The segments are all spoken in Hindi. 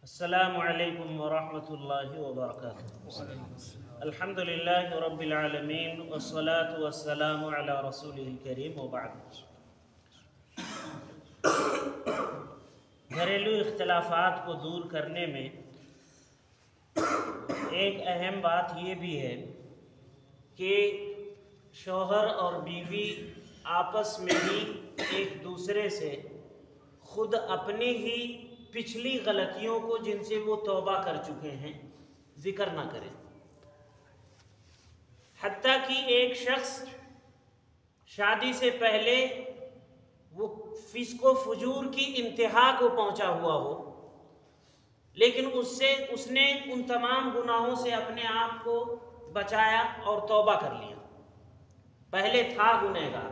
अस्सलामु अलैकुम वरहमतुल्लाहि वबरकातुहू। अल्हम्दुलिल्लाहि रब्बिल आलमीन वस्सलातु वस्सलामु अला रसूलिहिल करीम व बाद। घरेलू इख्तिलाफात को दूर करने में एक अहम बात ये भी है कि शौहर और बीवी आपस में ही एक दूसरे से खुद अपनी ही पिछली गलतियों को जिनसे वो तौबा कर चुके हैं जिक्र ना करें। हत्ता कि एक शख्स शादी से पहले वो फिस्को फुजूर की इंतहा को पहुंचा हुआ हो, लेकिन उसने उन तमाम गुनाहों से अपने आप को बचाया और तौबा कर लिया। पहले था गुनहगार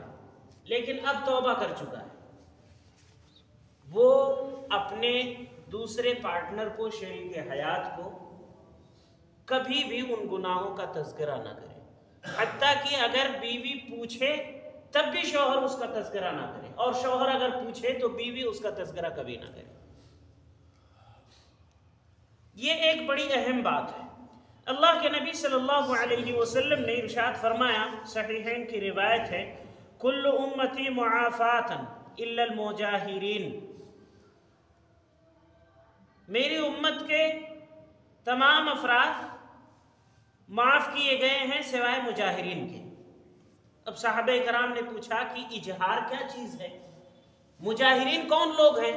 लेकिन अब तौबा कर चुका है। वो अपने दूसरे पार्टनर को, शरीक हयात को कभी भी उन गुनाहों का तज़किरा ना करे। हत्ता कि अगर बीवी पूछे तब भी शौहर उसका तज़किरा ना करे, और शौहर अगर पूछे तो बीवी उसका तज़किरा कभी ना करे। ये एक बड़ी अहम बात है। अल्लाह के नबी सल्लल्लाहु अलैहि वसल्लम ने इरशाद फरमाया, सहीहैन की रिवायत है, कुल्लु उम्मती मुआफ़ातन इल्लल मुजाहिरीन। मेरी उम्मत के तमाम अफराद माफ़ किए गए हैं सिवाय मुजाहिरीन के। अब साहबे कराम ने पूछा कि इजहार क्या चीज़ है, मुजाहिरीन कौन लोग हैं?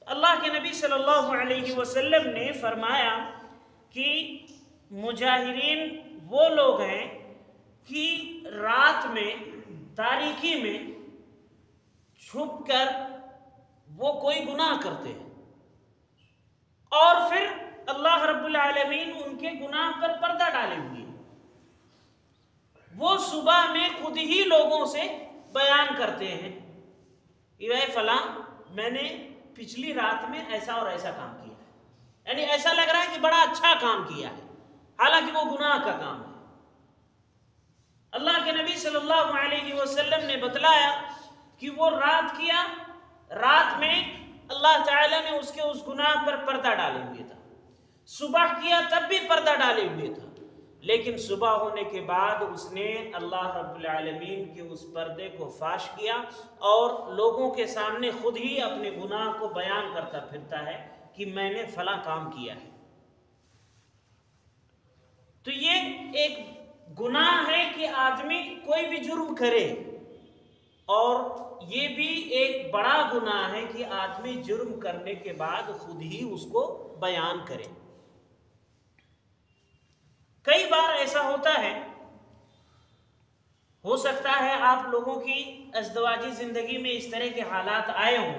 अल्लाह के नबी सल्लल्लाहु अलैहि वसल्लम ने फरमाया कि मुजाहिरीन वो लोग हैं कि रात में तारीकी में छुप कर वो कोई गुनाह करते हैं और फिर अल्लाह रब्बुल आलमीन उनके गुनाह पर पर्दा डाले हुए हैं। वो सुबह में खुद ही लोगों से बयान करते हैं कि वह फलां मैंने पिछली रात में ऐसा और ऐसा काम किया है, यानी ऐसा लग रहा है कि बड़ा अच्छा काम किया है, हालांकि वो गुनाह का काम है। अल्लाह के नबी सल्लल्लाहु अलैहि वसल्लम ने बतलाया कि वो रात किया, रात में अल्लाह ताला ने उसके उस गुनाह पर पर्दा डाले हुए था। सुबह किया तब भी पर्दा डाले हुए था, लेकिन सुबह होने के बाद उसने अल्लाह रब्बुल आलमीन के उस पर्दे को फाश किया और लोगों के सामने खुद ही अपने गुनाह को बयान करता फिरता है कि मैंने फला काम किया है। तो ये एक गुनाह है कि आदमी कोई भी जुर्म करे, और ये भी एक बड़ा गुनाह है कि आदमी जुर्म करने के बाद खुद ही उसको बयान करे। कई बार ऐसा होता है, हो सकता है आप लोगों की अज़दवाजी जिंदगी में इस तरह के हालात आए हों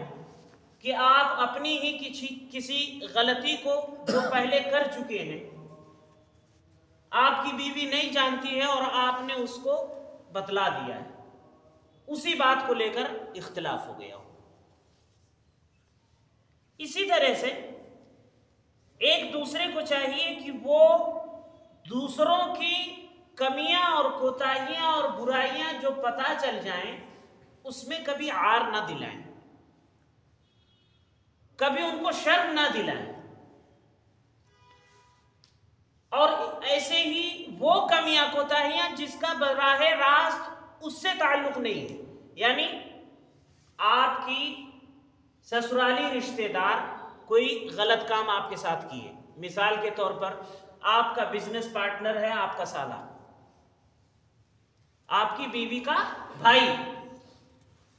कि आप अपनी ही किसी गलती को जो पहले कर चुके हैं आपकी बीवी नहीं जानती है और आपने उसको बतला दिया है, उसी बात को लेकर इख्तिलाफ हो गया हो। इसी तरह से एक दूसरे को चाहिए कि वो दूसरों की कमियां और कोताहियां और बुराइयां जो पता चल जाएं उसमें कभी आर ना दिलाएं, कभी उनको शर्म ना दिलाएं, और ऐसे ही वो कमियां कोताहियां जिसका बराह रास्त उससे ताल्लुक नहीं है, यानी आपकी ससुराली रिश्तेदार कोई गलत काम आपके साथ किए, मिसाल के तौर पर आपका बिजनेस पार्टनर है आपका साला, आपकी बीवी का भाई,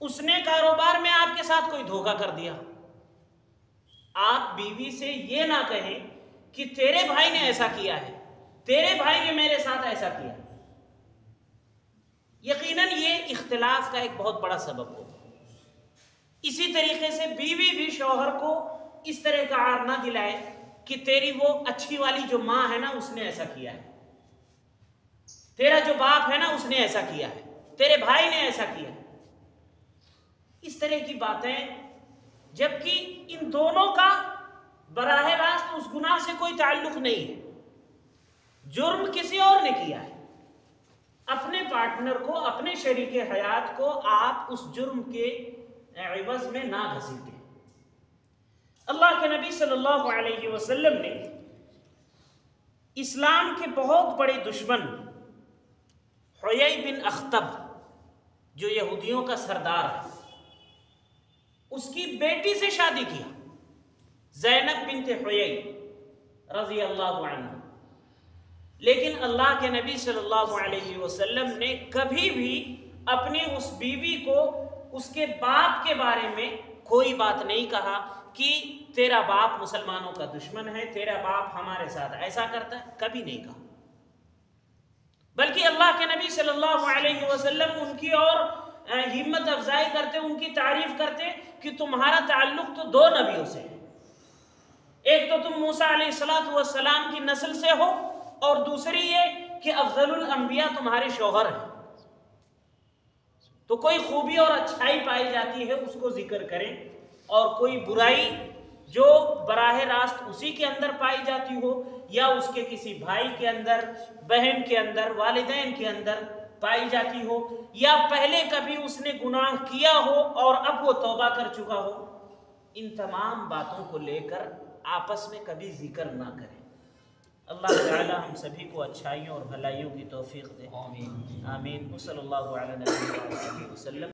उसने कारोबार में आपके साथ कोई धोखा कर दिया। आप बीवी से ये ना कहें कि तेरे भाई ने ऐसा किया है, तेरे भाई ने मेरे साथ ऐसा किया। यकीनन ये इख्तिलाफ का एक बहुत बड़ा सबब होगा। इसी तरीके से बीवी भी शौहर को इस तरह का आर ना दिलाए कि तेरी वो अच्छी वाली जो माँ है ना उसने ऐसा किया है, तेरा जो बाप है ना उसने ऐसा किया है, तेरे भाई ने ऐसा किया है, इस तरह की बातें, जबकि इन दोनों का बराह रास्त उस गुनाह से कोई ताल्लुक नहीं है। जुर्म किसी और ने किया है, अपने पार्टनर को, अपने शरीके हयात को आप उस जुर्म के एवज में ना घसीटें। अल्लाह के नबी सल्लल्लाहु अलैहि वसल्लम ने इस्लाम के बहुत बड़े दुश्मन हुयई बिन अख्तब, जो यहूदियों का सरदार है, उसकी बेटी से शादी किया, ज़ैनब बिन्त हुयई रज़ी अल्लाहु अन्हा। लेकिन अल्लाह के नबी सल्लल्लाहु अलैहि वसल्लम ने कभी भी अपनी उस बीवी को उसके बाप के बारे में कोई बात नहीं कहा कि तेरा बाप मुसलमानों का दुश्मन है, तेरा बाप हमारे साथ ऐसा करता है, कभी नहीं कहा। बल्कि अल्लाह के नबी सल्लल्लाहु अलैहि वसल्लम उनकी और हिम्मत अफजाई करते, उनकी तारीफ करते कि तुम्हारा ताल्लुक तो दो नबियों से है, एक तो तुम मूसा अलैहिस्सलातु वस्सलाम की नस्ल से हो, और दूसरी ये कि अफजलुल अंबिया तुम्हारे शौहर हैं। तो कोई खूबी और अच्छाई पाई जाती है उसको जिक्र करें, और कोई बुराई जो बराह रास्त उसी के अंदर पाई जाती हो या उसके किसी भाई के अंदर, बहन के अंदर, वालिदैन के अंदर पाई जाती हो, या पहले कभी उसने गुनाह किया हो और अब वो तौबा कर चुका हो, इन तमाम बातों को लेकर आपस में कभी जिक्र ना करें। अल्लाह ताला हम सभी को अच्छाइयों और भलाइयों की तौफीक दे। आमीन आमीन। सल्लल्लाहु अलैहि वसल्लम।